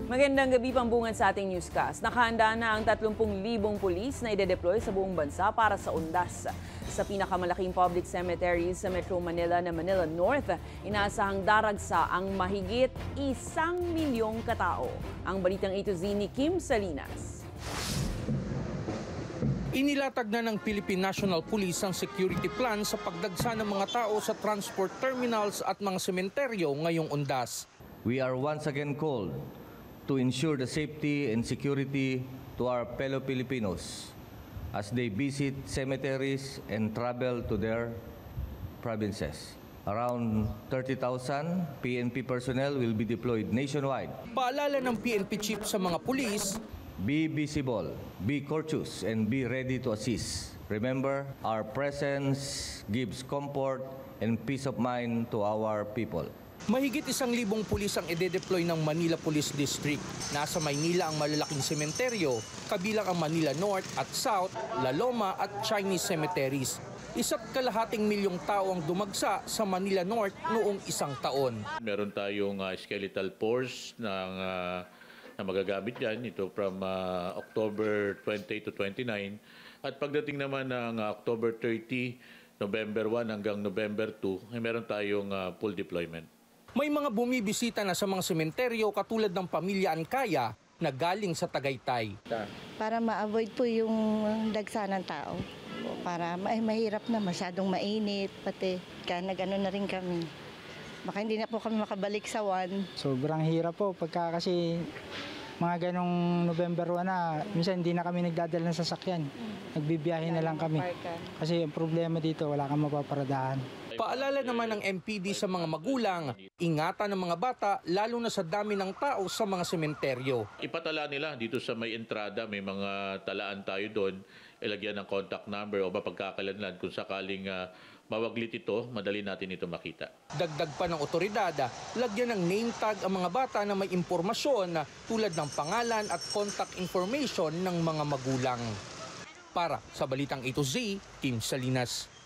Magandang gabi, pambungad sa ating newscast. Nakahanda na ang 30,000 pulis na ide-deploy sa buong bansa para sa undas. Sa pinakamalaking public cemeteries sa Metro Manila na Manila North, inaasahang daragsa ang mahigit 1,000,000 katao. Ang balitang ito ni Kim Salinas. Inilatag na ng Philippine National Police ang security plan sa pagdagsa ng mga tao sa transport terminals at mga sementeryo ngayong undas. We are once again called to ensure the safety and security to our fellow Filipinos as they visit cemeteries and travel to their provinces. Around 30,000 PNP personnel will be deployed nationwide. Paalala ng PNP chief sa mga pulis, Be visible, be courteous, and be ready to assist. Remember, our presence gives comfort and peace of mind to our people. mahigit 1,000 pulis ang ide-deploy ng Manila Police District. Nasa Maynila ang malalaking sementeryo, kabilang ang Manila North at South, La Loma at Chinese cemeteries. 1,250,000 tao ang dumagsa sa Manila North noong isang taon. Meron tayong skeletal force na magagamit yan, ito from October 20 to 29. At pagdating naman ng October 30, November 1 hanggang November 2, ay meron tayong full deployment. May mga bumibisita na sa mga sementeryo katulad ng pamilya Ancaya na galing sa Tagaytay. Para ma-avoid po yung dagsa ng tao. Para mahirap na, masyadong mainit, pati kaya nag-ano na rin kami. Baka hindi na po kami makabalik sa one. Sobrang hirap po pagka kasi mga ganong November 1 na, minsan hindi na kami nagdadala ng sasakyan. Nagbibiyahe na lang kami. Kasi ang problema dito, wala kang mapaparadahan. Paalala naman ng MPD sa mga magulang, ingatan ng mga bata lalo na sa dami ng tao sa mga sementeryo. Ipatala nila dito sa may entrada, may mga talaan tayo doon, ilagyan ng contact number o mapagkakalanlan kung sakaling mawaglit ito, madali natin ito makita. Dagdag pa ng otoridad, lagyan ng name tag ang mga bata na may impormasyon tulad ng pangalan at contact information ng mga magulang. Para sa Balitang A to Z, Kim Salinas.